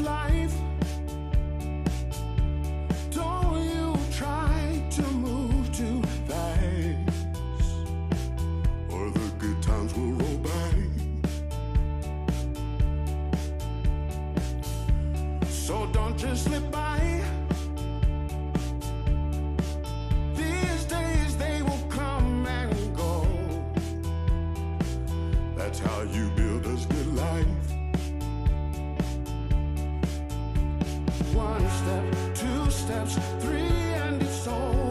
this life. Don't you try to move too fast, or the good times will roll by. So don't just slip by. These days they will come and go. That's how you build a good life. One step, two steps, three, and it's over.